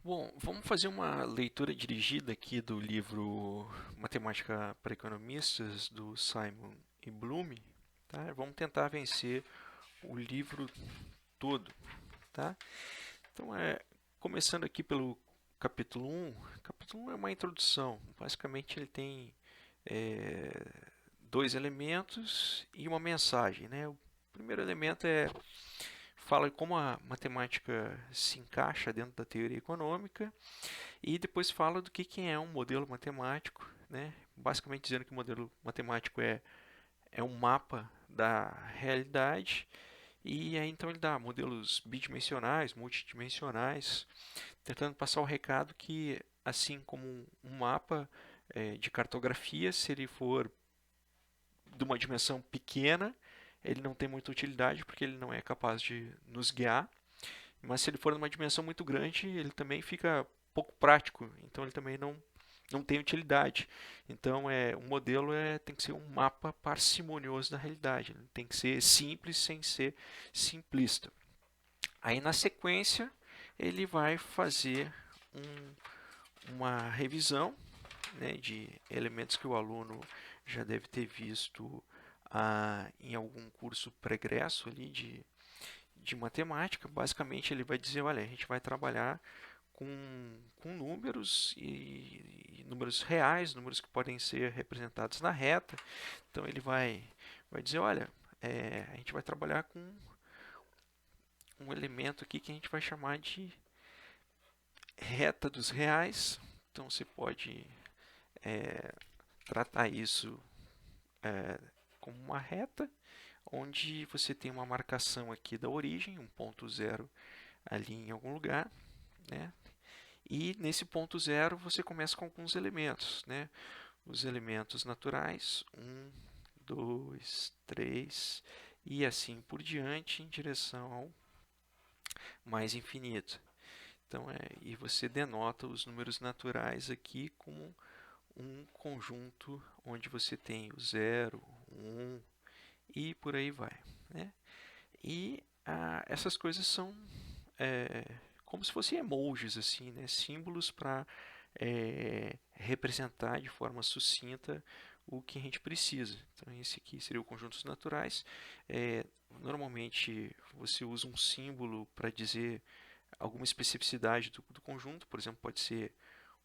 Bom, vamos fazer uma leitura dirigida aqui do livro Matemática para Economistas, do Simon e Bloom, tá? Vamos tentar vencer o livro todo, tá? Então, começando aqui pelo capítulo 1. Capítulo 1 é uma introdução. Basicamente, ele tem é, dois elementos e uma mensagem, né? O primeiro elemento fala como a matemática se encaixa dentro da teoria econômica. E depois fala do que é um modelo matemático, né? Basicamente dizendo que o modelo matemático é um mapa da realidade. E aí então ele dá modelos bidimensionais, multidimensionais, tentando passar o recado que, assim como um mapa de cartografia, se ele for de uma dimensão pequena, ele não tem muita utilidade porque ele não é capaz de nos guiar. Mas se ele for numa dimensão muito grande, ele também fica pouco prático, então ele também não tem utilidade. Então um modelo tem que ser um mapa parcimonioso da realidade, ele tem que ser simples sem ser simplista. Aí na sequência ele vai fazer uma revisão, né, de elementos que o aluno já deve ter visto em algum curso pregresso ali de matemática. Basicamente ele vai dizer, olha, a gente vai trabalhar com números e números reais, números que podem ser representados na reta. Então ele vai dizer, olha, a gente vai trabalhar com um elemento aqui que a gente vai chamar de reta dos reais. Então você pode tratar isso como uma reta, onde você tem uma marcação aqui da origem, um ponto zero ali em algum lugar, né? E nesse ponto zero você começa com alguns elementos, né? Os elementos naturais, um, 2, 3 e assim por diante em direção ao mais infinito. Então, e você denota os números naturais aqui como um conjunto onde você tem o zero, um e por aí vai, né? E essas coisas são como se fossem emojis, assim, né? Símbolos para representar de forma sucinta o que a gente precisa. Então, esse aqui seria o conjuntos naturais. Normalmente, você usa um símbolo para dizer alguma especificidade do conjunto. Por exemplo, pode ser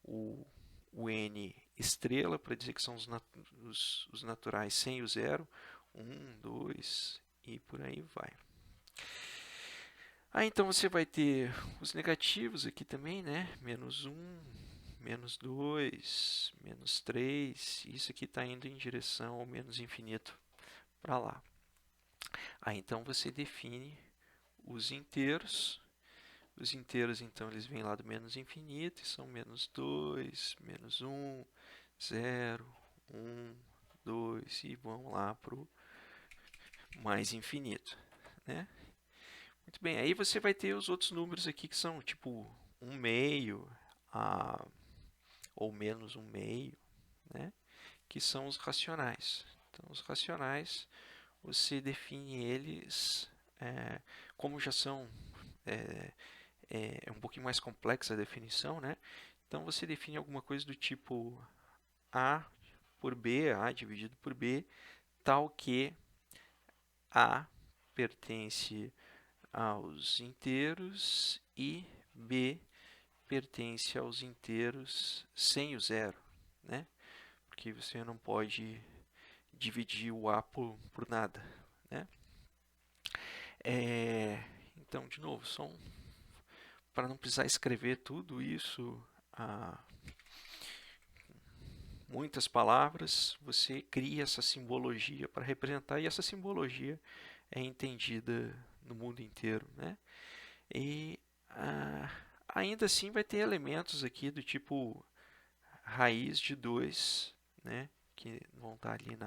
o, o N estrela, para dizer que são os naturais sem o zero. Um, dois e por aí vai. Então você vai ter os negativos aqui também, né? Menos um, menos 2, menos 3. Isso aqui está indo em direção ao menos infinito para lá. Então você define os inteiros. Os inteiros, então, eles vêm lá do menos infinito e são menos 2, menos um, zero, um, 2 e vão lá para o mais infinito, né? Muito bem, aí você vai ter os outros números aqui que são tipo um meio a, ou menos um meio, né? Que são os racionais. Então, os racionais, você define eles como já são é, um pouquinho mais complexa a definição, né? Então você define alguma coisa do tipo A por B, A dividido por B, tal que A pertence aos inteiros e B pertence aos inteiros sem o zero, né? Porque você não pode dividir o A por nada, né? Então, de novo, são para não precisar escrever tudo isso a muitas palavras, você cria essa simbologia para representar e essa simbologia é entendida no mundo inteiro, né? E ainda assim vai ter elementos aqui do tipo raiz de 2, né? Que não vão estar ali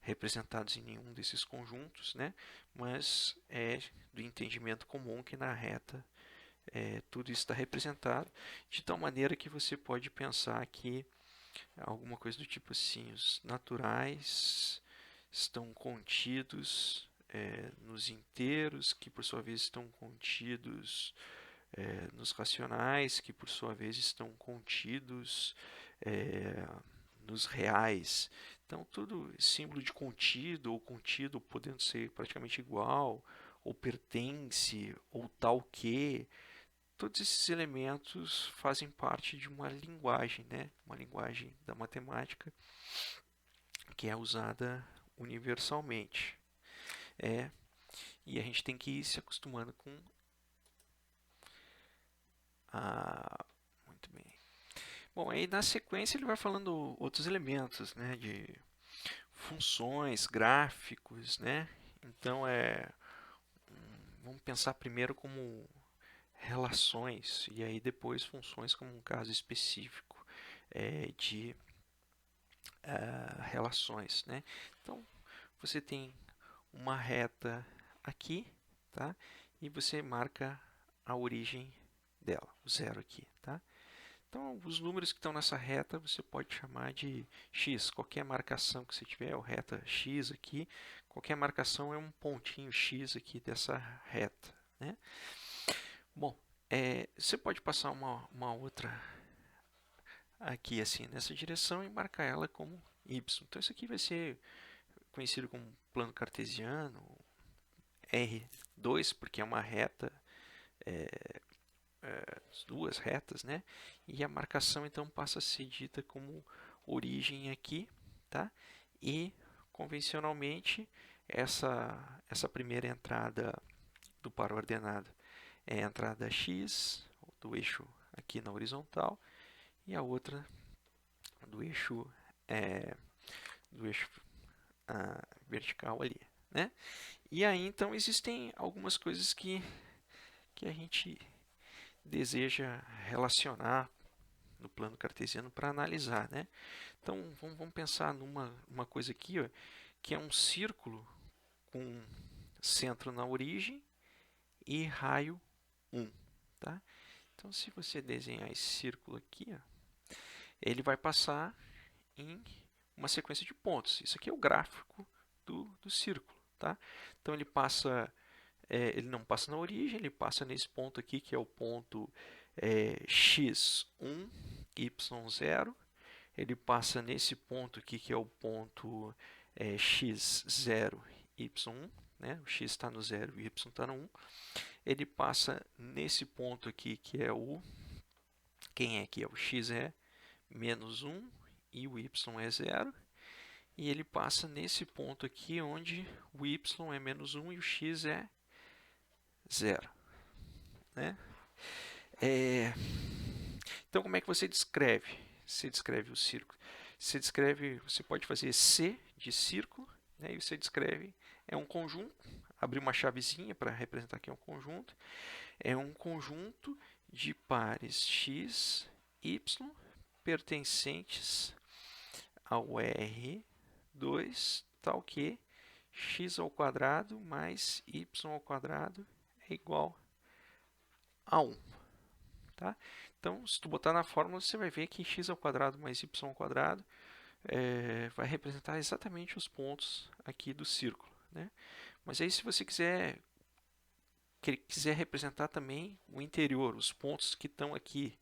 representados em nenhum desses conjuntos, né? Mas é do entendimento comum que na reta tudo isso está representado, de tal maneira que você pode pensar que alguma coisa do tipo assim, os naturais estão contidos nos inteiros, que por sua vez estão contidos nos racionais, que por sua vez estão contidos nos reais. Então, tudo símbolo de contido ou contido podendo ser praticamente igual, ou pertence, ou tal que, todos esses elementos fazem parte de uma linguagem, né? Uma linguagem da matemática que é usada universalmente. E a gente tem que ir se acostumando com a... Muito bem. Bom, aí na sequência ele vai falando outros elementos, né? De funções, gráficos, né? Então, vamos pensar primeiro como relações e aí depois funções como um caso específico de relações, né? Então, você tem uma reta aqui, tá? E você marca a origem dela, o zero aqui, tá? Então, os números que estão nessa reta você pode chamar de x. Qualquer marcação que você tiver, ou reta x aqui, qualquer marcação é um pontinho x aqui dessa reta, né? Bom, você pode passar uma outra aqui assim nessa direção e marcar ela como y. Então, isso aqui vai ser conhecido como plano cartesiano, R2, porque é uma reta, duas retas, né? E a marcação então passa a ser dita como origem aqui, tá? E convencionalmente essa primeira entrada do par ordenado é a entrada x do eixo aqui na horizontal e a outra do eixo é, do eixo vertical ali, né? E aí então existem algumas coisas que a gente deseja relacionar no plano cartesiano para analisar, né? Então vamos pensar numa uma coisa aqui, ó, que é um círculo com centro na origem e raio 1, tá? Então se você desenhar esse círculo aqui, ó, ele vai passar em uma sequência de pontos. Isso aqui é o gráfico do círculo, tá? Então ele não passa na origem, ele passa nesse ponto aqui que é o ponto x1, y0. Ele passa nesse ponto aqui que é o ponto x0, y1, né? O x está no 0 e o y está no 1. Ele passa nesse ponto aqui que é quem é aqui? É o x é menos 1 e o y é 0. E ele passa nesse ponto aqui onde o y é menos 1 e o x é 0. Né? Então, como é que você descreve? Você descreve o círculo. Você pode fazer C de círculo, né? E você descreve, é um conjunto, abrir uma chavezinha para representar que é um conjunto. É um conjunto de pares x, y, pertencentes ao R2, tal que x ao quadrado mais y ao quadrado é igual a 1. Tá? Então, se tu botar na fórmula, você vai ver que x ao quadrado mais y ao quadrado vai representar exatamente os pontos aqui do círculo. Né? Mas aí, se você quiser representar também o interior, os pontos que estão aqui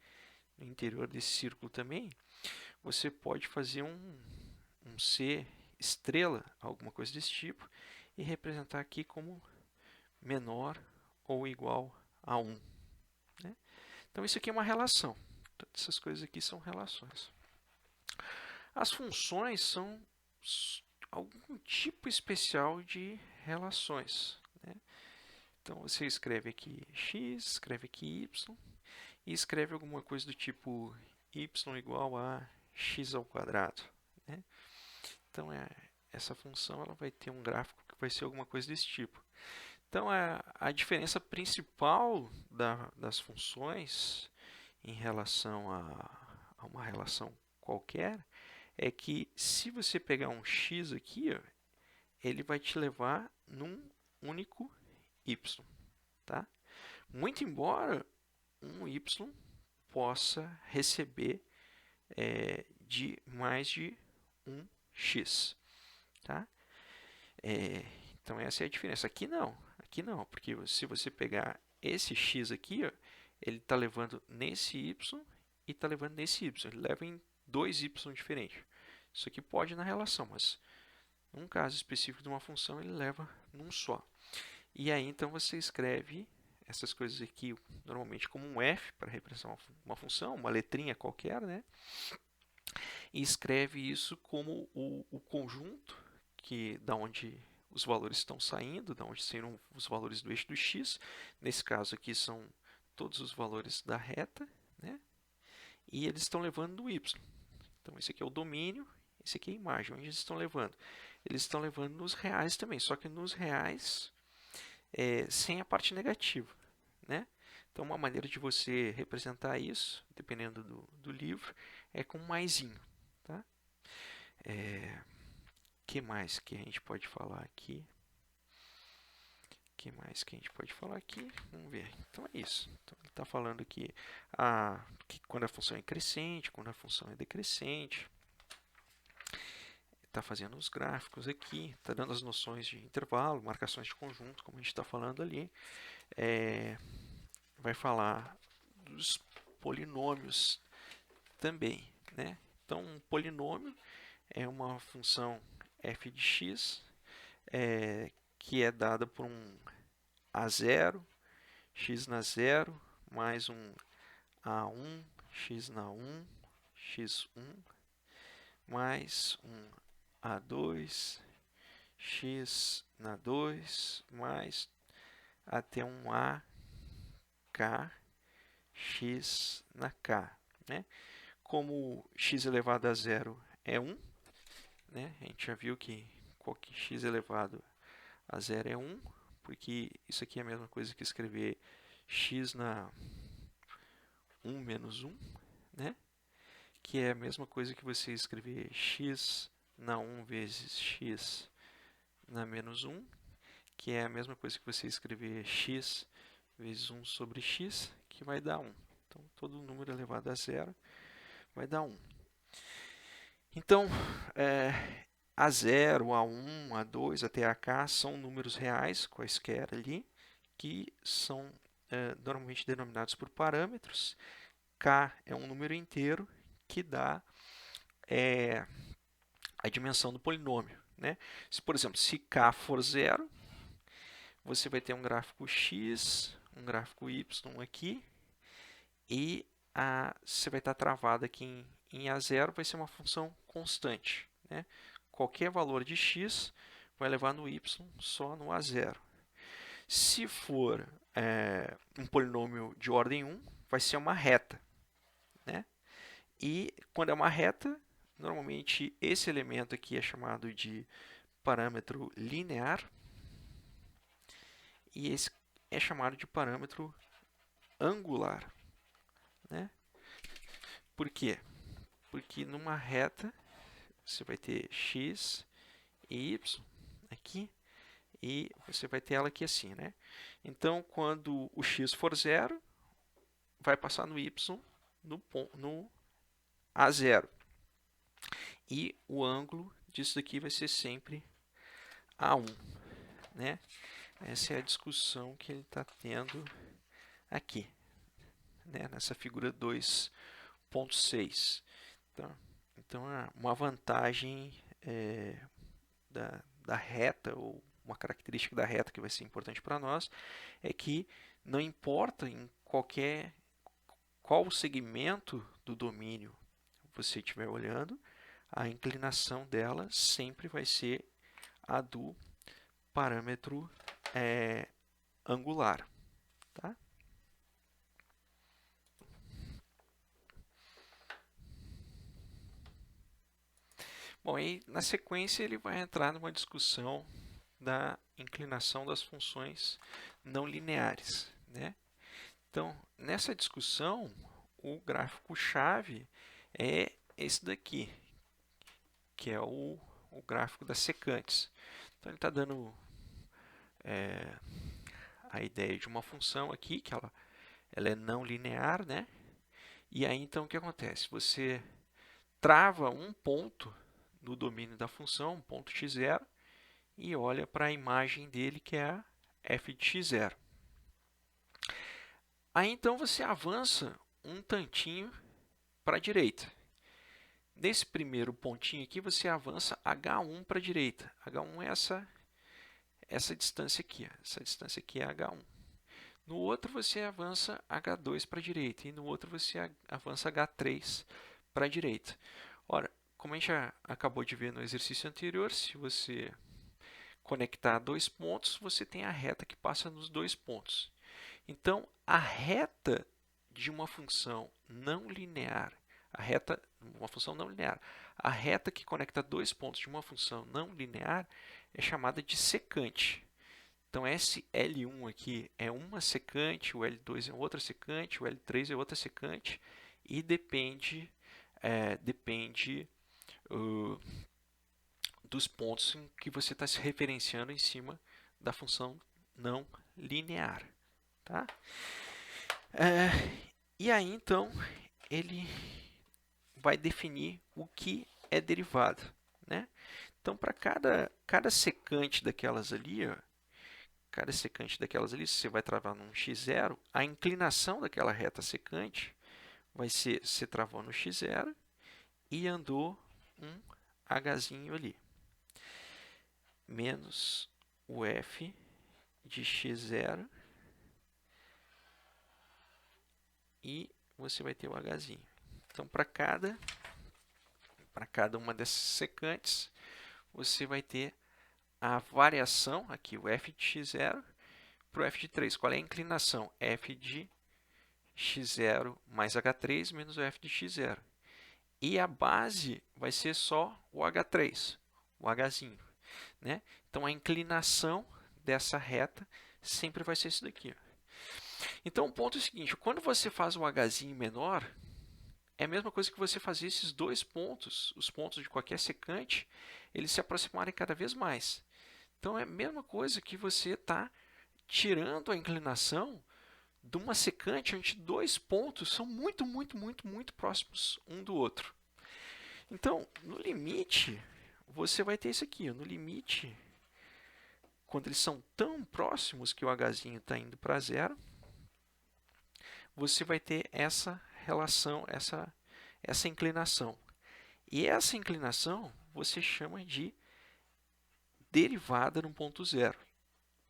no interior desse círculo também, você pode fazer um C estrela, alguma coisa desse tipo, e representar aqui como menor ou igual a 1. Né? Então, isso aqui é uma relação. Todas essas coisas aqui são relações. As funções são algum tipo especial de relações. Né? Então, você escreve aqui x, escreve aqui y, e escreve alguma coisa do tipo y igual a x ao quadrado. Né? Então, essa função ela vai ter um gráfico que vai ser alguma coisa desse tipo. Então, a diferença principal das funções em relação a uma relação qualquer é que se você pegar um x aqui, ó, ele vai te levar num único y. Tá? Muito embora um y possa receber de mais de um x. Tá? Então essa é a diferença. Aqui não, porque se você pegar esse x aqui, ó, ele está levando nesse y e está levando nesse y. Ele leva em dois y diferentes. Isso aqui pode ir na relação, mas num caso específico de uma função, ele leva num só. E aí, então, você escreve essas coisas aqui normalmente como um f para representar uma função, uma letrinha qualquer, né? E escreve isso como o conjunto da onde os valores estão saindo, da onde saíram os valores do eixo do x. Nesse caso aqui são todos os valores da reta, né? E eles estão levando no y. Então, esse aqui é o domínio, esse aqui é a imagem, onde eles estão levando. Eles estão levando nos reais também, só que nos reais sem a parte negativa, né? Então, uma maneira de você representar isso, dependendo do livro, é com um maisinho, tá? Que mais que a gente pode falar aqui? Que mais que a gente pode falar aqui? Vamos ver. Então é isso. Então, ele está falando aqui que quando a função é crescente, quando a função é decrescente. Está fazendo os gráficos aqui, está dando as noções de intervalo, marcações de conjunto, como a gente está falando ali. Vai falar dos polinômios também, né? Então, um polinômio é uma função f de x que é dada por um a0, x na 0, mais um a1, x na 1, x1, mais um a2, x na 2, mais até um a k, x na k, né? Como x elevado a 0 é 1, né? A gente já viu que x elevado a 0 é 1, porque isso aqui é a mesma coisa que escrever x na 1 menos 1, né? Que é a mesma coisa que você escrever x na 1 vezes x na menos 1, que é a mesma coisa que você escrever x vezes 1 sobre x, que vai dar 1. Então, todo número elevado a 0 vai dar 1. Então, A0, A1, A2 até AK são números reais, quaisquer ali, que são normalmente denominados por parâmetros. K é um número inteiro que dá a dimensão do polinômio, né? Por exemplo, se K for 0, você vai ter um gráfico x, um gráfico y aqui, e você vai estar travado aqui em A0, vai ser uma função constante, né? Qualquer valor de x vai levar no y só no A0. Se for um polinômio de ordem 1, vai ser uma reta, né? E quando é uma reta, normalmente esse elemento aqui é chamado de parâmetro linear e esse é chamado de parâmetro angular, né? Por quê? Porque numa reta você vai ter x e y aqui e você vai ter ela aqui assim, né? Então, quando o x for 0, vai passar no y no A0. E o ângulo disso daqui vai ser sempre A1, né? Essa é a discussão que ele está tendo aqui, né? Nessa figura 2.6. Então, uma vantagem da reta, ou uma característica da reta que vai ser importante para nós, é que não importa em qual segmento do domínio você estiver olhando, a inclinação dela sempre vai ser a do parâmetro angular. Tá? Bom, e na sequência ele vai entrar numa discussão da inclinação das funções não lineares, né? Então, nessa discussão, o gráfico-chave é esse daqui, que é o gráfico das secantes. Então, ele está dando a ideia de uma função aqui, que ela é não linear, né? E aí, então, o que acontece? Você trava um ponto no domínio da função, um ponto x0, e olha para a imagem dele, que é a f de x0. Aí então você avança um tantinho para a direita. Nesse primeiro pontinho aqui, você avança H1 para a direita. H1 é essa distância aqui. Ó. Essa distância aqui é H1. No outro, você avança H2 para a direita. E no outro, você avança H3 para a direita. Ora, como a gente já acabou de ver no exercício anterior, se você conectar dois pontos, você tem a reta que passa nos dois pontos. Então, a reta de uma função não linear, a reta que conecta dois pontos de uma função não linear é chamada de secante. Então, esse L1 aqui é uma secante, o L2 é outra secante, o L3 é outra secante, e depende dos pontos em que você está se referenciando em cima da função não linear. Tá? E aí, então, ele vai definir o que é derivada. Né? Então, para cada secante daquelas ali, ó, você vai travar num x0, a inclinação daquela reta secante vai ser, você travou no x0 e andou um hzinho ali, menos o f de x0 e você vai ter o hzinho. Então, para cada uma dessas secantes, você vai ter a variação, aqui o f de x0 para o f de 3. Qual é a inclinação? F de x0 mais h3 menos o f de x0. E a base vai ser só o h3, o hzinho. Né? Então, a inclinação dessa reta sempre vai ser isso daqui. Ó. Então, o ponto é o seguinte, quando você faz o hzinho menor, é a mesma coisa que você fazer esses dois pontos, os pontos de qualquer secante, eles se aproximarem cada vez mais. Então, é a mesma coisa que você está tirando a inclinação de uma secante onde dois pontos são muito, muito, muito, muito próximos um do outro. Então, no limite, você vai ter isso aqui. Ó. No limite, quando eles são tão próximos que o hzinho está indo para zero, você vai ter essa relação, essa inclinação. E essa inclinação você chama de derivada no ponto zero.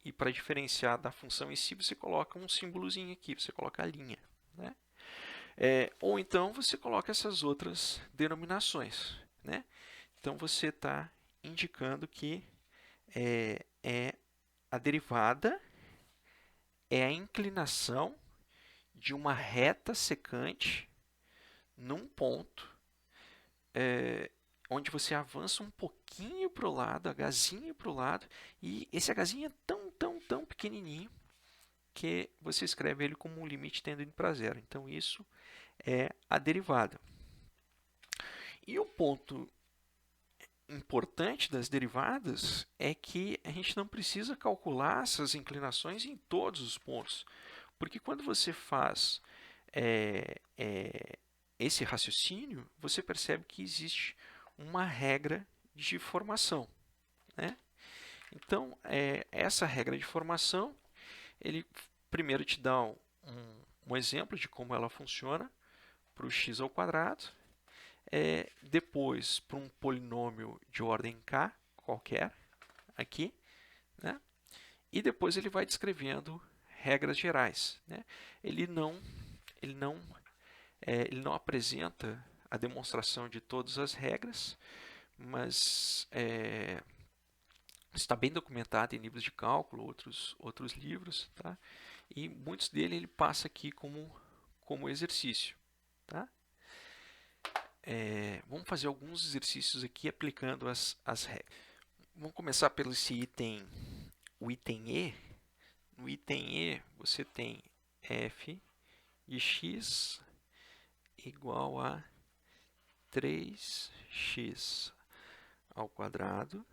E para diferenciar da função em si, você coloca um símbolozinho aqui, você coloca a linha. Né? Ou então você coloca essas outras denominações. Né? Então você está indicando que a derivada é a inclinação de uma reta secante num ponto onde você avança um pouquinho para o lado, hzinho para o lado, e esse hzinho é tão pequenininho que você escreve ele como um limite tendendo para zero. Então, isso é a derivada. E o ponto importante das derivadas é que a gente não precisa calcular essas inclinações em todos os pontos, porque quando você faz esse raciocínio, você percebe que existe uma regra de formação. Né? Então, essa regra de formação, ele primeiro te dá um exemplo de como ela funciona para o x ao quadrado, depois para um polinômio de ordem k qualquer, aqui, né? E depois ele vai descrevendo regras gerais. Né? Ele não apresenta a demonstração de todas as regras, mas está bem documentado em livros de cálculo, outros livros, tá? E muitos dele ele passa aqui como exercício. Tá? Vamos fazer alguns exercícios aqui aplicando as regras. Vamos começar pelo o item E. No item E, você tem f de x igual a 3x ao quadrado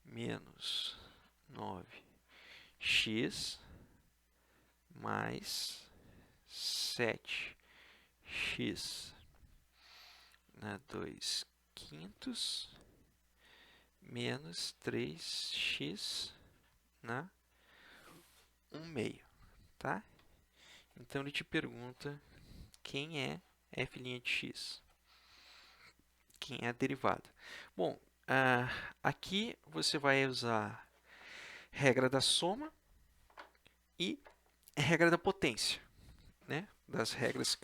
menos 9x mais 7x na 2 quintos menos 3x na 1 meio. Tá? Então ele te pergunta quem é f' de x, quem é a derivada. Bom, aqui você vai usar regra da soma e regra da potência, né? Das regras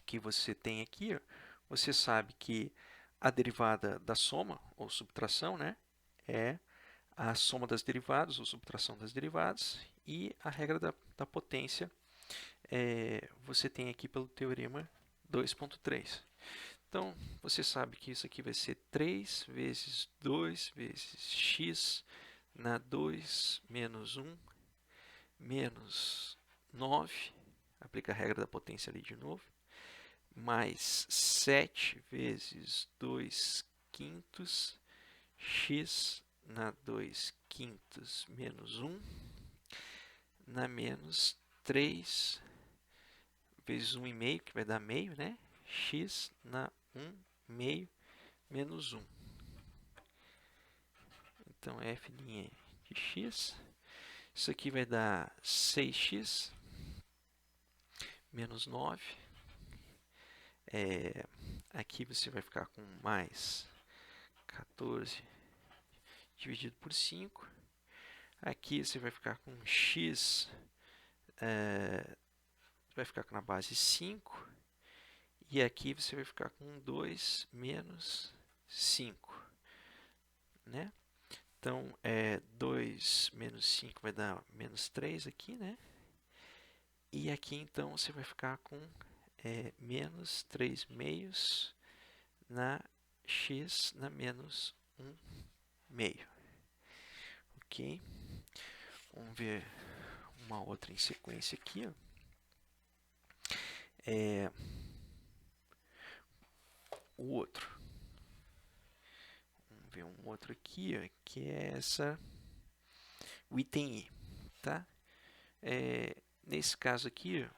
que você tem aqui, ó, você sabe que a derivada da soma, ou subtração, né, é a soma das derivadas, ou subtração das derivadas, e a regra da potência você tem aqui pelo teorema 2.3. Então, você sabe que isso aqui vai ser 3 vezes 2 vezes x na 2 menos 1 menos 9, aplica a regra da potência ali de novo, mais 7 vezes 2 quintos x na 2 quintos menos 1 na menos 3 vezes 1,5, que vai dar meio, né? X na 1 meio menos 1. Então, f' de x. Isso aqui vai dar 6x menos 9. Aqui você vai ficar com mais 14 dividido por 5. Aqui você vai ficar com x, vai ficar na base 5. E aqui você vai ficar com 2 menos 5. Né? Então, 2 menos 5 vai dar menos 3 aqui, né? E aqui, então, você vai ficar com menos 3 meios na x na menos 1 meio. Ok? Vamos ver uma outra em sequência aqui. Ó. O outro. Vamos ver um outro aqui, ó, que é o item I. Tá? Nesse caso aqui,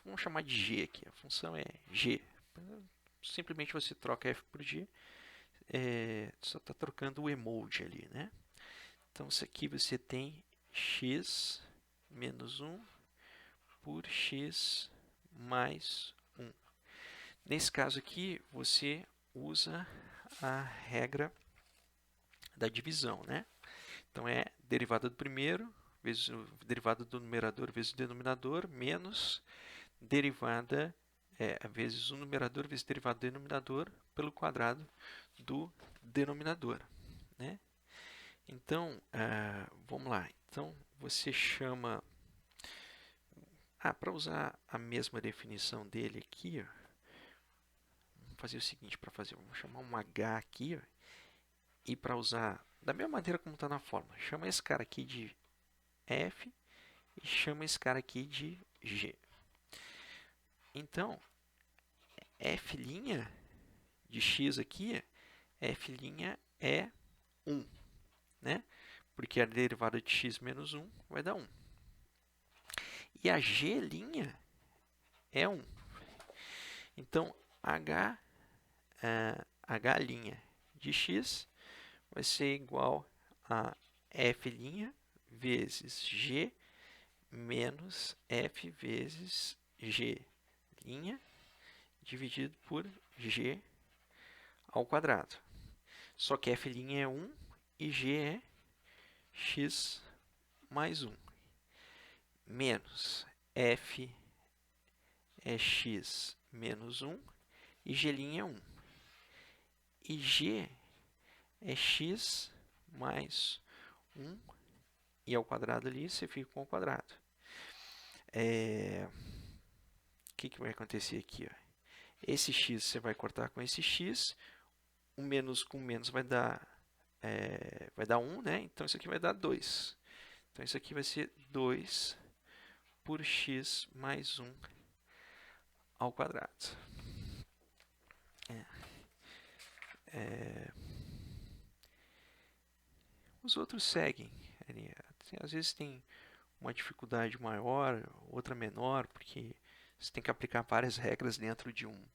vamos chamar de g aqui. A função é g. Simplesmente você troca f por g. Só está trocando o emoji ali, né? Então, isso aqui você tem x menos 1 por x mais 1. Nesse caso aqui, você usa a regra da divisão, né? Então, é derivada do primeiro vezes derivada do numerador vezes o denominador, menos derivada vezes o numerador vezes derivada do denominador pelo quadrado do denominador. Né? Então, vamos lá. Então, você chama... para usar a mesma definição dele aqui, ó, vamos fazer o seguinte, vamos chamar um H aqui, ó, e para usar da mesma maneira como está na fórmula, chama esse cara aqui de F e chama esse cara aqui de G. Então, f' de x aqui, f' é 1, né? Porque a derivada de x menos 1 vai dar 1. E a g' é 1. Então, h' de x vai ser igual a f' vezes g menos f vezes g' dividido por g ao quadrado. Só que f' é 1 e g é x mais 1. Menos f é x menos 1 e g' é 1. E g é x mais 1 e ao quadrado ali você fica com o quadrado. O que vai acontecer aqui? Ó? Esse x você vai cortar com esse x, o menos com menos vai dar 1, né? Então isso aqui vai dar 2. Então isso aqui vai ser 2 por x mais 1 ao quadrado. Os outros seguem. Às vezes tem uma dificuldade maior, outra menor, porque você tem que aplicar várias regras dentro de um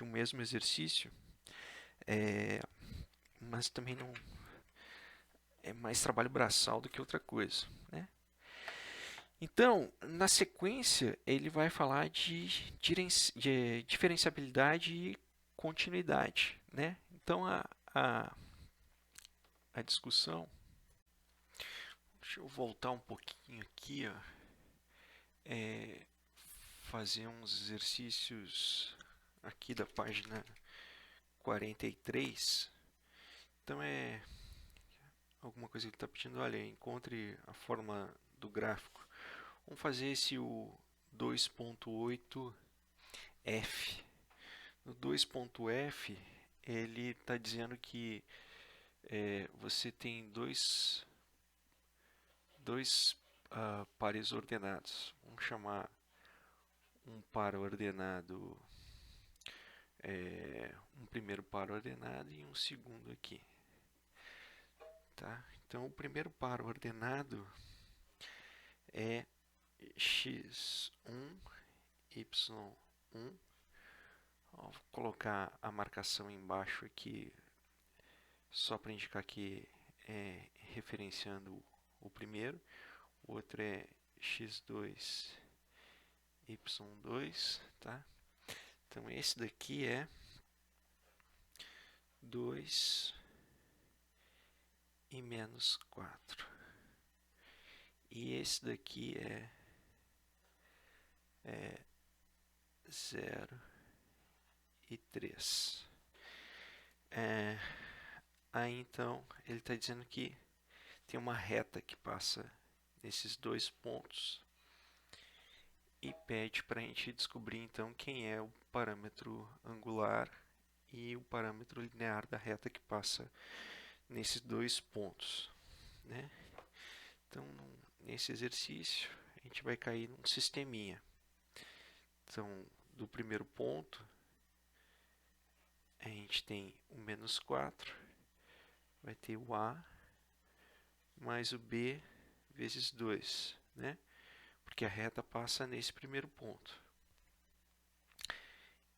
mesmo exercício. Mas também não é mais trabalho braçal do que outra coisa, né? Então, na sequência, ele vai falar de diferenciabilidade e continuidade, né? Então, a discussão, deixa eu voltar um pouquinho aqui, ó, fazer uns exercícios aqui da página 43. Então, alguma coisa que ele está pedindo, olha, encontre a forma do gráfico. Vamos fazer esse o 2.8F. No 2.F, ele está dizendo que você tem dois pares ordenados. Vamos chamar um par ordenado, um primeiro par ordenado e um segundo aqui. Tá? Então, o primeiro par ordenado é x1, y1. Vou colocar a marcação embaixo aqui, só para indicar que é referenciando o primeiro. O outro é x2, y2, tá? Então, esse daqui é 2 e menos 4. E esse daqui é 0 e 3. Aí, então, ele está dizendo que tem uma reta que passa nesses dois pontos e pede para a gente descobrir, então, quem é o parâmetro angular e o parâmetro linear da reta que passa nesses dois pontos, né? Então, nesse exercício, a gente vai cair num sisteminha. Então, do primeiro ponto, a gente tem o menos 4, vai ter o A mais o B vezes 2, né? Porque a reta passa nesse primeiro ponto.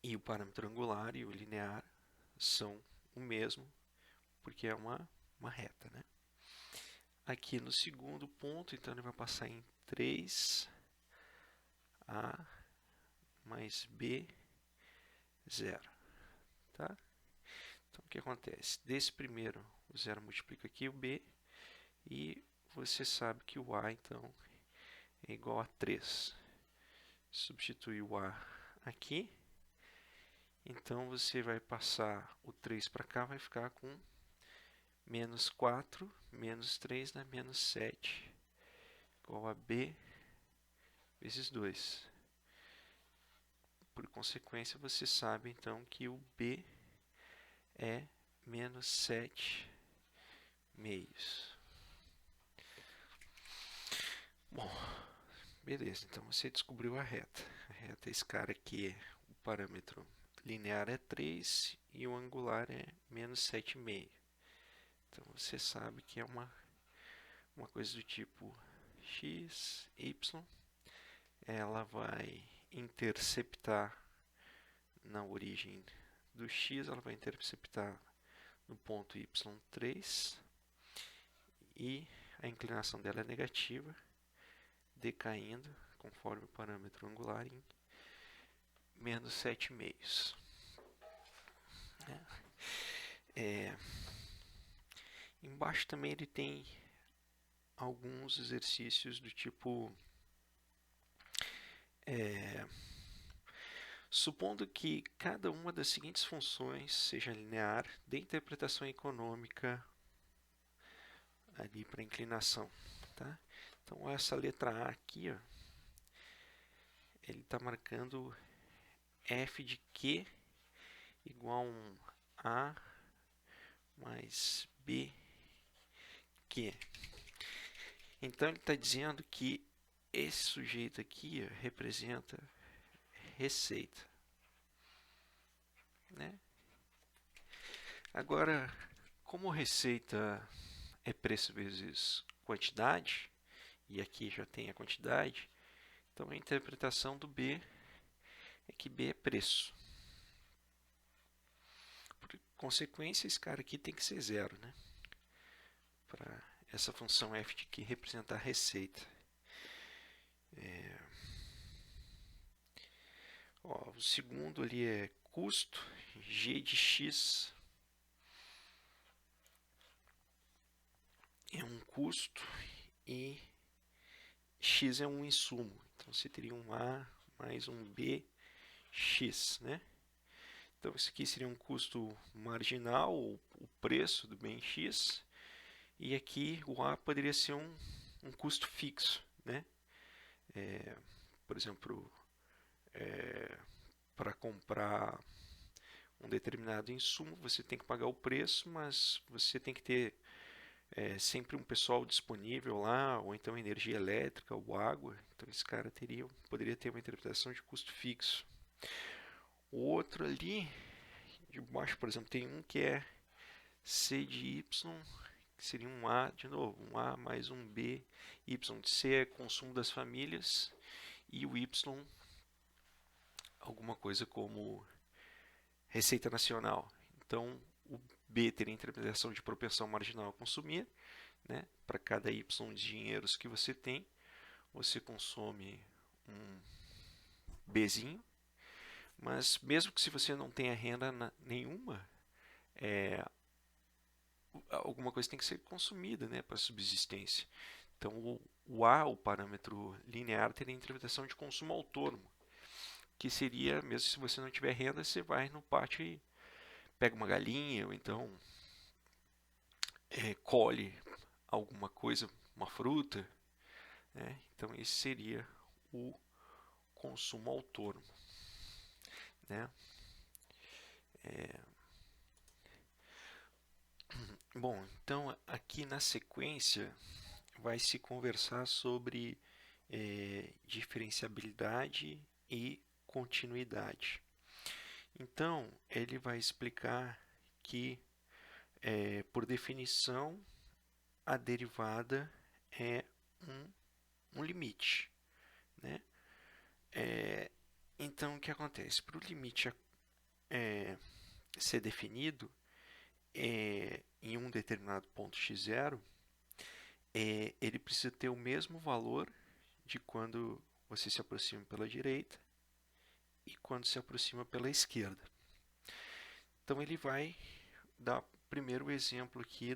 E o parâmetro angular e o linear são o mesmo, porque é uma reta, né? Aqui no segundo ponto, então ele vai passar em 3A mais B, 0. Tá? Então, o que acontece? Desse primeiro, o 0 multiplica aqui o B, e você sabe que o A, então, é igual a 3. Substitui o A aqui. Então, você vai passar o 3 para cá, vai ficar com menos 4, menos 3 dá menos 7, igual a B vezes 2. Por consequência, você sabe, então, que o B é menos 7 meios. Bom, beleza, então você descobriu a reta. A reta, esse cara aqui, o parâmetro linear é 3 e o angular é menos 7,5. Então você sabe que é uma coisa do tipo x, y. Ela vai interceptar na origem do x, ela vai interceptar no ponto y3 e a inclinação dela é negativa, decaindo conforme o parâmetro angular em menos 7,5. Embaixo também ele tem alguns exercícios do tipo supondo que cada uma das seguintes funções seja linear, dê interpretação econômica ali para inclinação, tá? Então essa letra A aqui, ó, ele está marcando f de q igual a um A mais B Q. Então ele está dizendo que esse sujeito aqui, ó, representa receita, né? Agora, como receita é preço vezes quantidade, e aqui já tem a quantidade, então a interpretação do B é que B é preço. Por consequência, esse cara aqui tem que ser zero, né? Para essa função f de q representar receita. Ó, o segundo ali é custo, G de X é um custo e X é um insumo. Então você teria um A mais um BX, né? Então isso aqui seria um custo marginal, o preço do bem X, e aqui o A poderia ser um custo fixo, né? Por exemplo, para comprar um determinado insumo, você tem que pagar o preço, mas você tem que ter sempre um pessoal disponível lá, ou então energia elétrica ou água. Então esse cara poderia ter uma interpretação de custo fixo. O outro ali, de baixo, por exemplo, tem um que é C de Y, que seria um A, de novo, um A mais um B, Y. C é consumo das famílias e o Y, alguma coisa como receita nacional. Então, o B teria a interpretação de propensão marginal a consumir, né? Para cada Y de dinheiros que você tem, você consome um Bzinho, mas mesmo que se você não tenha renda nenhuma, alguma coisa tem que ser consumida, né, para subsistência. Então, o A, o parâmetro linear, teria a interpretação de consumo autônomo, que seria, mesmo se você não tiver renda, você vai no pátio e pega uma galinha, ou então colhe alguma coisa, uma fruta, né? Então, esse seria o consumo autônomo, né? Bom, então aqui na sequência vai se conversar sobre diferenciabilidade e continuidade. Então, ele vai explicar que, por definição, a derivada é um limite, né? Então, o que acontece? Para o limite ser definido em um determinado ponto x0, ele precisa ter o mesmo valor de quando você se aproxima pela direita e quando se aproxima pela esquerda. Então ele vai dar primeiro o exemplo aqui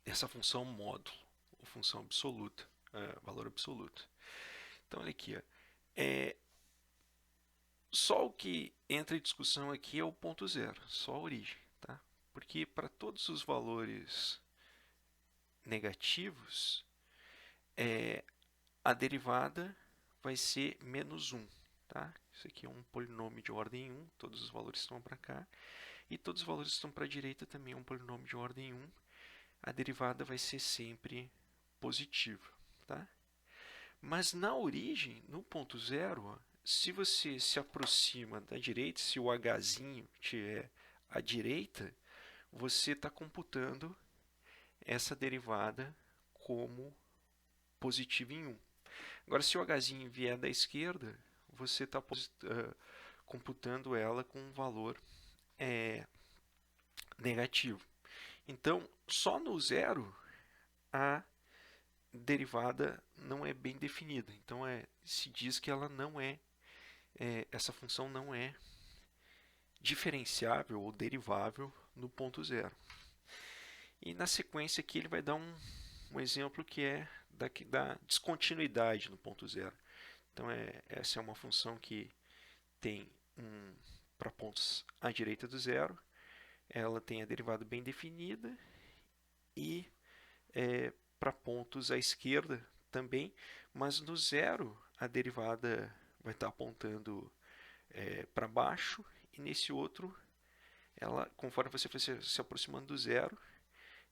dessa função módulo, ou função absoluta, valor absoluto. Então olha aqui, só o que entra em discussão aqui é o ponto zero, só a origem, tá? Porque para todos os valores negativos, a derivada vai ser menos 1. Tá? Isso aqui é um polinômio de ordem 1, todos os valores estão para cá. E todos os valores que estão para a direita também é um polinômio de ordem 1. A derivada vai ser sempre positiva. Tá? Mas na origem, no ponto zero, se você se aproxima da direita, se o hzinho tiver à direita, você está computando essa derivada como positiva em 1. Agora, se o hzinho vier da esquerda, você está computando ela com um valor negativo. Então, só no zero, a derivada não é bem definida. Então, se diz que ela não essa função não é diferenciável ou derivável no ponto zero. E na sequência aqui ele vai dar um exemplo que é da descontinuidade no ponto zero. Então, essa é uma função que tem para pontos à direita do zero, ela tem a derivada bem definida e para pontos à esquerda também, mas no zero a derivada vai estar apontando para baixo e nesse outro, ela, conforme você for se aproximando do zero,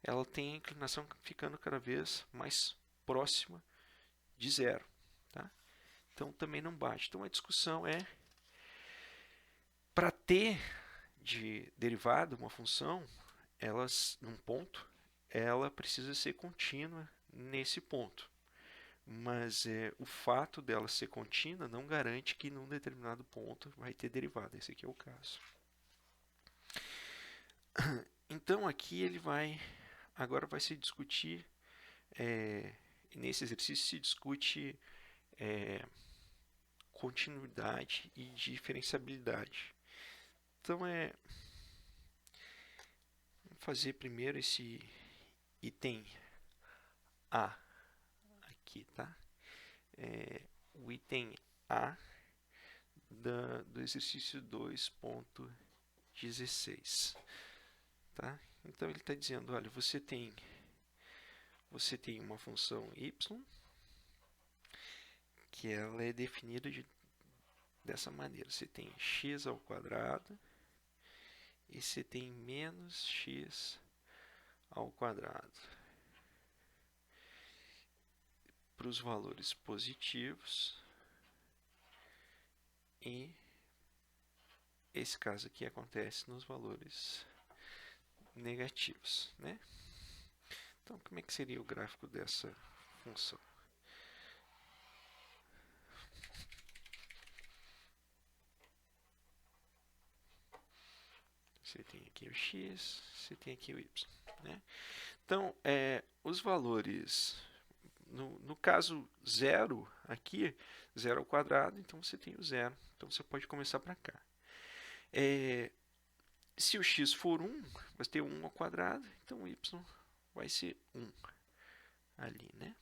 ela tem a inclinação ficando cada vez mais próxima de zero. Tá? Então também não bate. Então a discussão é para ter de derivada uma função, num ponto, ela precisa ser contínua nesse ponto. Mas o fato dela ser contínua não garante que num determinado ponto vai ter derivada. Esse aqui é o caso. Então aqui ele agora vai se discutir, nesse exercício se discute continuidade e diferenciabilidade. Então, vamos fazer primeiro esse item A aqui, tá? O item A do exercício 2.16, tá? Então ele está dizendo, olha, você tem uma função y que ela é definida dessa maneira. Você tem x ao quadrado e você tem menos x ao quadrado. Para os valores positivos, e esse caso aqui acontece nos valores negativos, né? Então, como é que seria o gráfico dessa função? Você tem aqui o x, você tem aqui o y, né? Então, os valores, no caso 0 aqui, 0 ao quadrado, então você tem o 0. Então, você pode começar para cá. Se o x for 1, vai ter 1 ao quadrado, então o y vai ser 1 ali, né?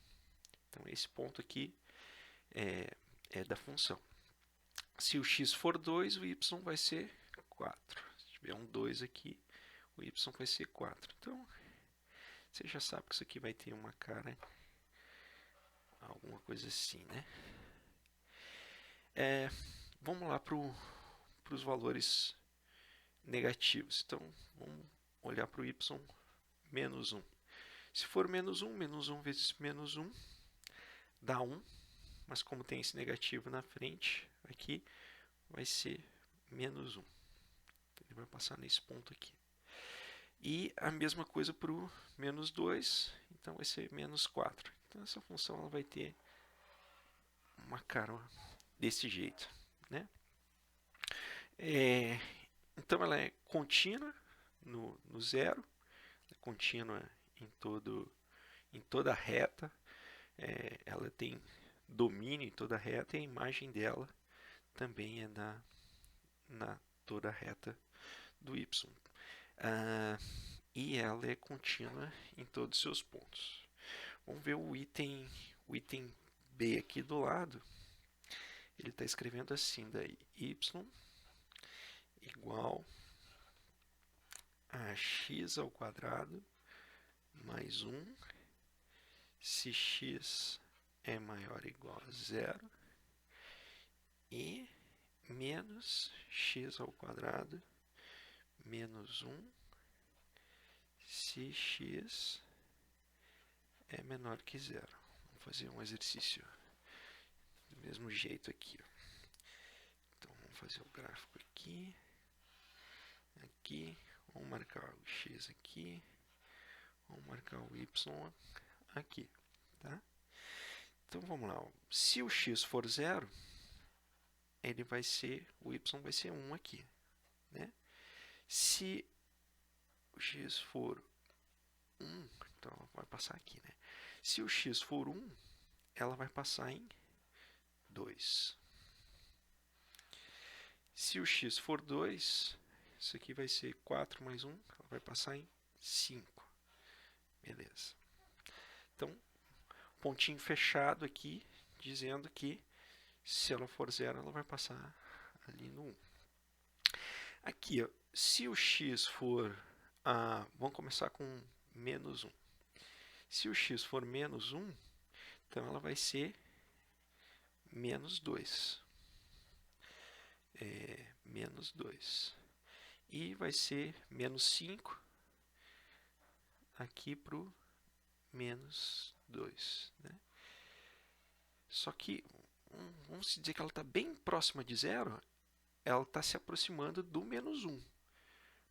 Então, esse ponto aqui é da função. Se o x for 2, o y vai ser 4. Se tiver um 2 aqui, o y vai ser 4. Então, você já sabe que isso aqui vai ter uma cara, alguma coisa assim, né? Vamos lá para os valores negativos. Então, vamos olhar para o y menos 1. Se for menos 1 vezes menos 1 dá 1, mas como tem esse negativo na frente, aqui vai ser menos 1. Ele vai passar nesse ponto aqui. E a mesma coisa para o menos 2, então vai ser menos 4. Então essa função ela vai ter uma cara desse jeito, né? Então ela é contínua no zero, é contínua em toda a reta, ela tem domínio em toda a reta e a imagem dela também é na toda a reta do y. E ela é contínua em todos os seus pontos. Vamos ver o item B aqui do lado. Ele está escrevendo assim, daí y igual a x ao quadrado mais 1 se x é maior ou igual a 0 e menos x ao quadrado menos 1 se x é menor que 0. Vamos fazer um exercício do mesmo jeito aqui. Então, vamos fazer o gráfico aqui. Aqui. Vamos marcar o x aqui. Vamos marcar o y aqui. Tá? Então, vamos lá. Se o x for 0, o y vai ser 1 aqui. Né? Se o x for 1, então vai passar aqui, né? Se o x for 1, ela vai passar em 2. Se o x for 2, isso aqui vai ser 4 mais 1, ela vai passar em 5. Beleza. Então, pontinho fechado aqui, dizendo que se ela for 0, ela vai passar ali no 1. Aqui, ó, se o x for... vamos começar com menos 1. Se o x for menos 1, então ela vai ser menos 2. Menos 2. E vai ser menos 5 aqui para o menos 2. Né? Só que, vamos dizer que ela está bem próxima de 0, ela está se aproximando do menos 1.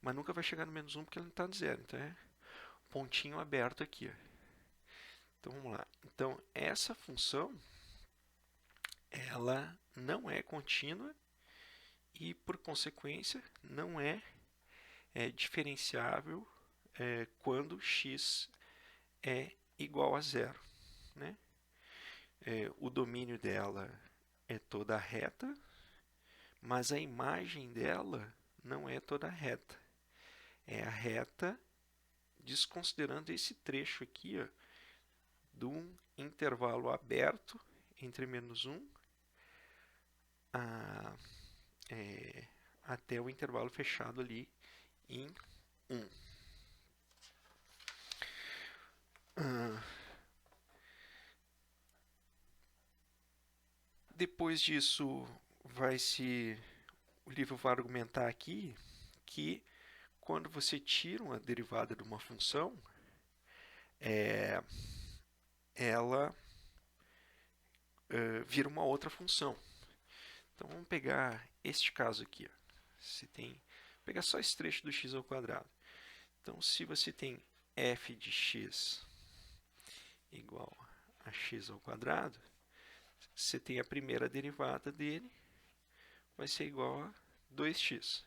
Mas nunca vai chegar no menos 1 porque ela não está de 0. Então, é pontinho aberto aqui. Ó. Então, vamos lá. Então, essa função, ela não é contínua e, por consequência, não é diferenciável quando x é igual a 0. Né? o domínio dela é toda reta, mas a imagem dela não é toda reta. É a reta desconsiderando esse trecho aqui, ó, de um intervalo aberto entre -1 até o intervalo fechado ali em 1. Depois disso, o livro vai argumentar aqui que quando você tira uma derivada de uma função, ela vira uma outra função. Então vamos pegar este caso aqui. Ó. Vou pegar só esse trecho do x ao quadrado. Então, se você tem f de x igual a x ao quadrado, você tem a primeira derivada dele, vai ser igual a 2x.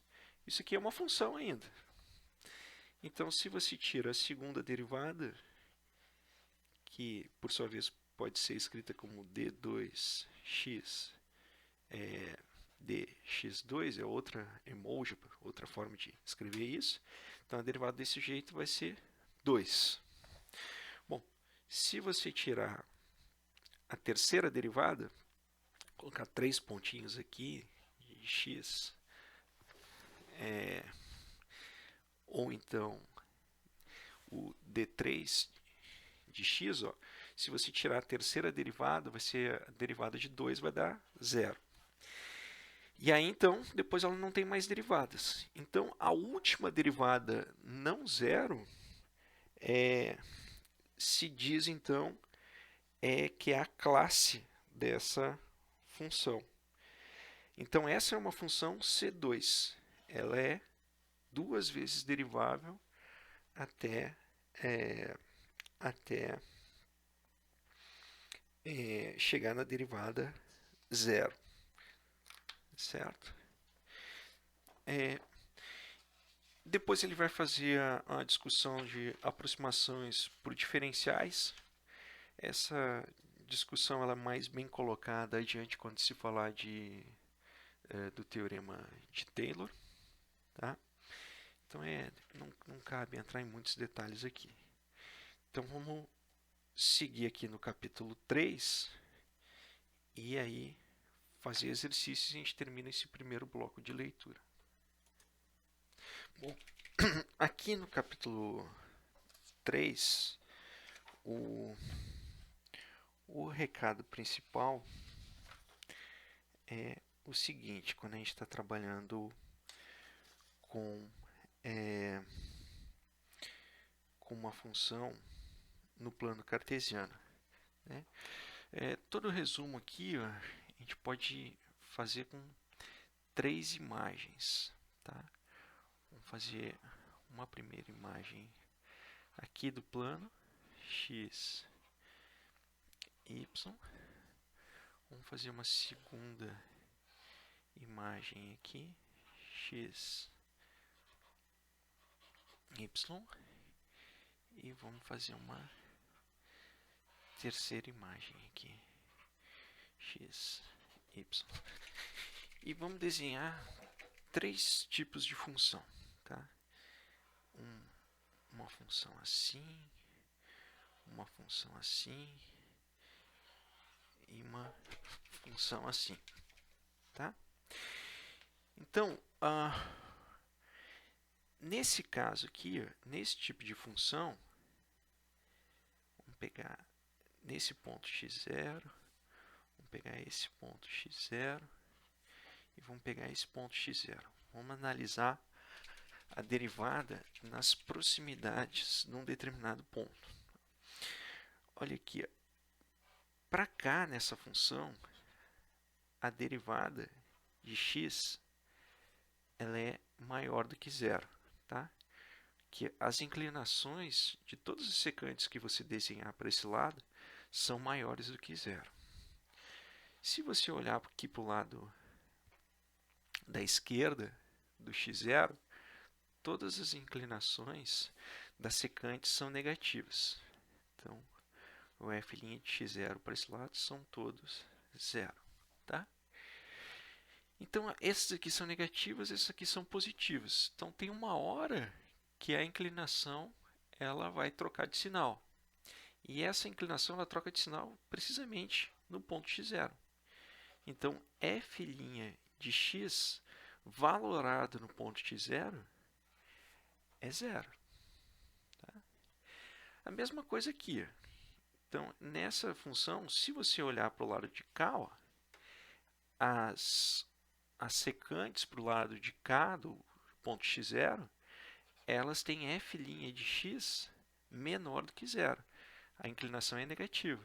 Isso aqui é uma função ainda. Então, se você tira a segunda derivada, que por sua vez pode ser escrita como d2x dx2, é outra emoji, outra forma de escrever isso. Então, a derivada desse jeito vai ser 2. Bom, se você tirar a terceira derivada, colocar 3 pontinhos aqui de x, ou então o d3 de x, ó, se você tirar a terceira derivada, vai ser a derivada de 2, vai dar 0. E aí, então, depois ela não tem mais derivadas. Então, a última derivada não zero se diz, então, que é a classe dessa função. Então, essa é uma função C2. Ela é 2 vezes derivável até chegar na derivada zero. Certo? Depois ele vai fazer a discussão de aproximações por diferenciais. Essa discussão ela é mais bem colocada adiante quando se falar do teorema de Taylor. Tá? Então não cabe entrar em muitos detalhes aqui. Então vamos seguir aqui no capítulo 3 e aí fazer exercícios e a gente termina esse primeiro bloco de leitura. Bom, aqui no capítulo 3, o recado principal é o seguinte: quando a gente está trabalhando com uma função no plano cartesiano, né? Todo o resumo aqui, ó, a gente pode fazer com 3 imagens. Tá? Vamos fazer uma primeira imagem aqui do plano x, y. Vamos fazer uma segunda imagem aqui, x, y. E vamos fazer uma terceira imagem aqui, x, y. E vamos desenhar 3 tipos de função. Tá? Uma função assim, uma função assim e uma função assim. Tá? Então, nesse caso aqui, nesse tipo de função, vamos pegar nesse ponto x0, vamos pegar esse ponto x0 e vamos pegar esse ponto x0. Vamos analisar a derivada nas proximidades de um determinado ponto. Olha aqui, para cá nessa função, a derivada de x ela é maior do que zero. Tá? Que as inclinações de todos os secantes que você desenhar para esse lado são maiores do que zero. Se você olhar aqui para o lado da esquerda do x0, todas as inclinações das secantes são negativas. Então, o f' de x0 para esse lado são todos zero, tá? Então, esses aqui são negativas, esses aqui são positivas. Então, tem uma hora que a inclinação ela vai trocar de sinal. E essa inclinação ela troca de sinal precisamente no ponto x0. Então, f' de x valorado no ponto x0 é zero. Tá? A mesma coisa aqui. Então, nessa função, se você olhar para o lado de cá, ó, as secantes para o lado de cá do ponto x0, elas têm f' de x menor do que zero. A inclinação é negativa.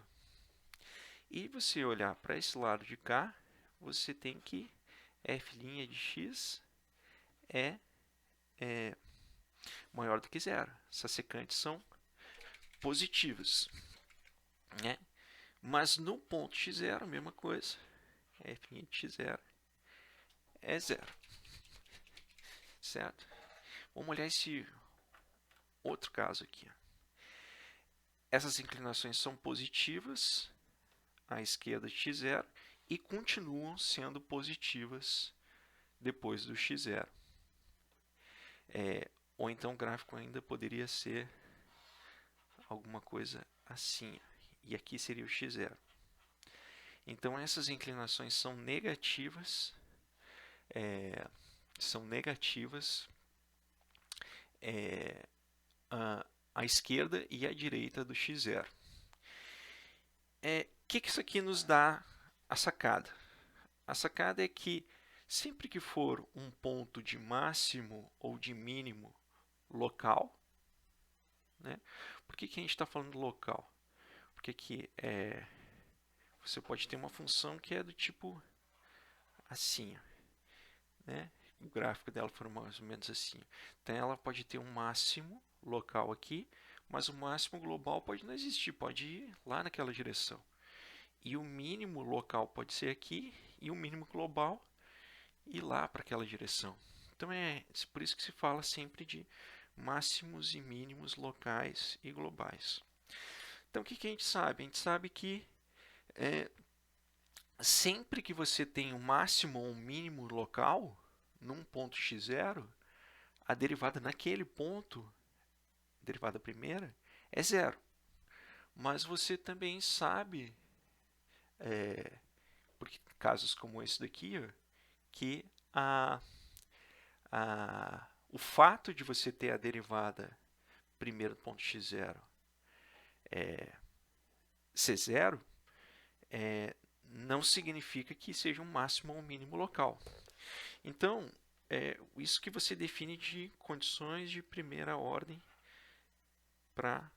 E você olhar para esse lado de cá, você tem que f' de x é maior do que zero. Essas secantes são positivas, né? Mas no ponto x0, a mesma coisa. f' de x0 é zero. Certo? Vamos olhar esse outro caso aqui. Essas inclinações são positivas à esquerda de x0 e continuam sendo positivas depois do x0. Ou então o gráfico ainda poderia ser alguma coisa assim. E aqui seria o x0. Então essas inclinações são negativas. À esquerda e à direita do x0. Que isso aqui nos dá a sacada? A sacada é que sempre que for um ponto de máximo ou de mínimo local, né? Por que a gente está falando local? Porque aqui você pode ter uma função que é do tipo assim, né? O gráfico dela for mais ou menos assim. Então ela pode ter um máximo local aqui, mas o máximo global pode não existir, pode ir lá naquela direção. E o mínimo local pode ser aqui, e o mínimo global ir lá para aquela direção. Então é por isso que se fala sempre de máximos e mínimos locais e globais. Então o que a gente sabe? A gente sabe que sempre que você tem um máximo ou um mínimo local, num ponto x0, a derivada naquele ponto, a derivada primeira, é zero. Mas você também sabe, por casos como esse daqui, que o fato de você ter a derivada primeiro do ponto x0 ser zero, não significa que seja um máximo ou um mínimo local. Então, isso que você define de condições de primeira ordem para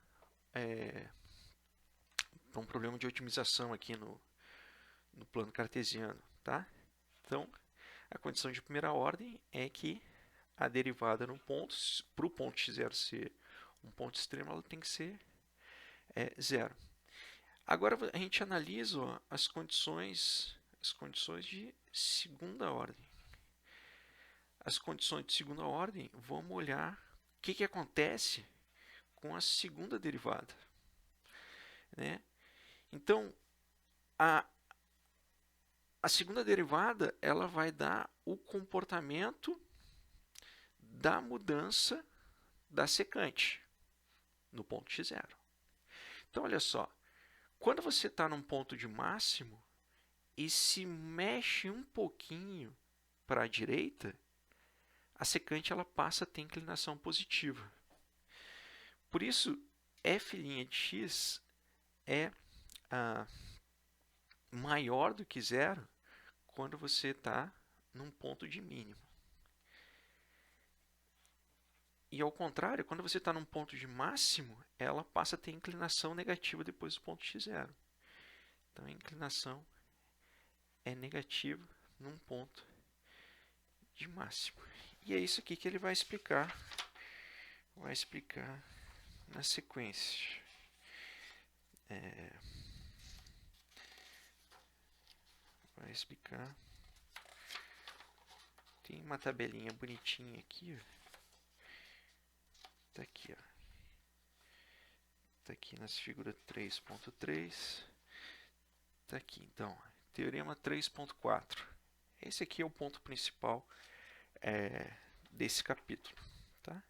um problema de otimização aqui no plano cartesiano. Tá? Então, a condição de primeira ordem é que a derivada no ponto, para o ponto x0 ser um ponto extremo, ela tem que ser zero. Agora a gente analisa as condições de segunda ordem. As condições de segunda ordem, vamos olhar o que acontece com a segunda derivada. Né? Então, a segunda derivada ela vai dar o comportamento da mudança da secante no ponto x0. Então, olha só. Quando você está num ponto de máximo e se mexe um pouquinho para a direita, a secante ela passa a ter inclinação positiva. Por isso, f' de x é maior do que zero quando você está num ponto de mínimo. E ao contrário, quando você está num ponto de máximo, ela passa a ter inclinação negativa depois do ponto x0. Então a inclinação é negativa num ponto de máximo. E é isso aqui que ele vai explicar. Vai explicar na sequência. Vai explicar. Tem uma tabelinha bonitinha aqui. Tá aqui, ó. Está aqui nessa figura 3.3. Está aqui, então, teorema 3.4. Esse aqui é o ponto principal desse capítulo. Tá?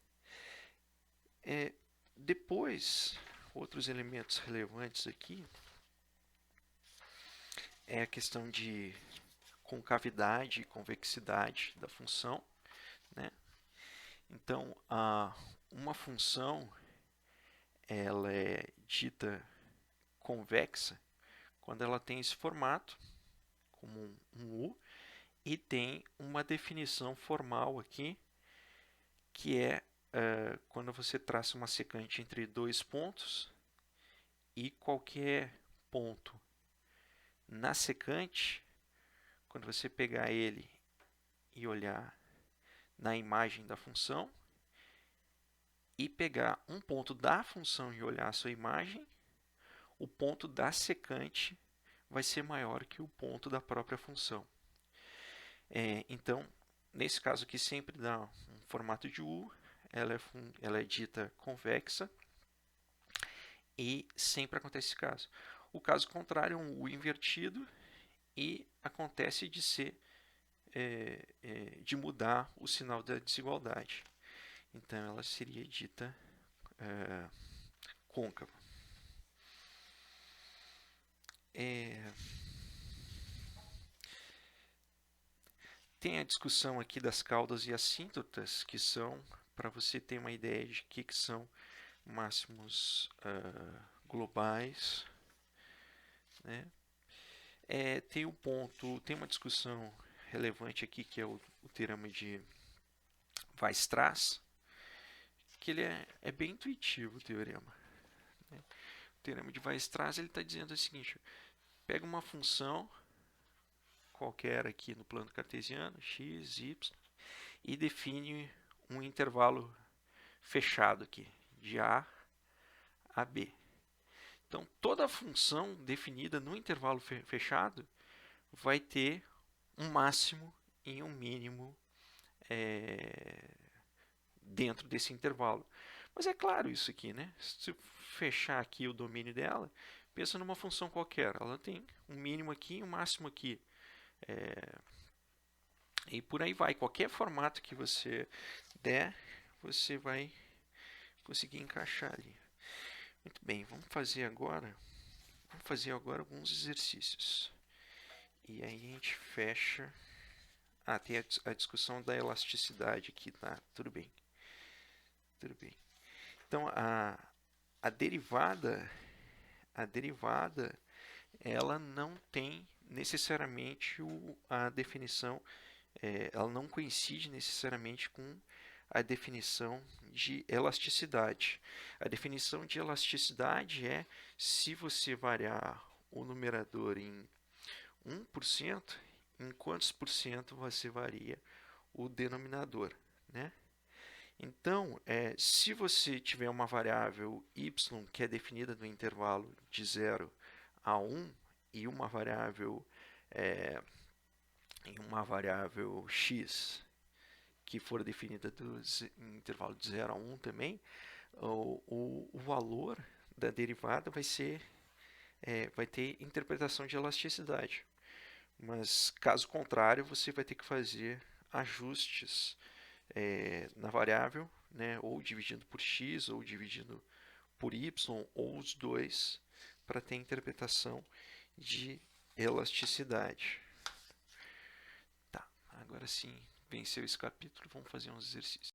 Depois, outros elementos relevantes aqui é a questão de concavidade e convexidade da função, né? Então, uma função ela é dita convexa quando ela tem esse formato, como um U, e tem uma definição formal aqui, que é quando você traça uma secante entre dois pontos e qualquer ponto na secante, quando você pegar ele e olhar na imagem da função, e pegar um ponto da função e olhar a sua imagem, o ponto da secante vai ser maior que o ponto da própria função. Então, nesse caso aqui, sempre dá um formato de U, ela é dita convexa, e sempre acontece esse caso. O caso contrário é um U invertido, e acontece de ser de mudar o sinal da desigualdade. Então, ela seria dita côncava. Tem a discussão aqui das caudas e assíntotas, que são, para você ter uma ideia de que são máximos globais, né? Tem uma discussão relevante aqui, que é o teorema de Weierstrass, que ele é bem intuitivo, o teorema. Né? O teorema de Weierstrass está dizendo o seguinte: pega uma função qualquer aqui no plano cartesiano, x, y, e define um intervalo fechado aqui, de A a B. Então, toda função definida no intervalo fechado vai ter um máximo e um mínimo dentro desse intervalo. Mas é claro isso aqui, né? Se eu fechar aqui o domínio dela, pensa numa função qualquer. Ela tem um mínimo aqui e um máximo aqui. E por aí vai. Qualquer formato que você der, você vai conseguir encaixar ali. Muito bem, vamos fazer agora alguns exercícios. E aí a gente fecha. Tem a discussão da elasticidade aqui, tá? Tudo bem. Então, a derivada, ela não tem necessariamente a definição, ela não coincide necessariamente com a definição de elasticidade. A definição de elasticidade é se você variar o numerador em 1%, em quantos por cento você varia o denominador, né? Então, se você tiver uma variável y que é definida no intervalo de 0 a 1 e uma variável x que for definida no intervalo de 0 a 1 também, o valor da derivada vai ter interpretação de elasticidade. Mas, caso contrário, você vai ter que fazer ajustes na variável, né, ou dividindo por x, ou dividindo por y, ou os dois, para ter interpretação de elasticidade. Tá, agora sim, venceu esse capítulo, vamos fazer uns exercícios.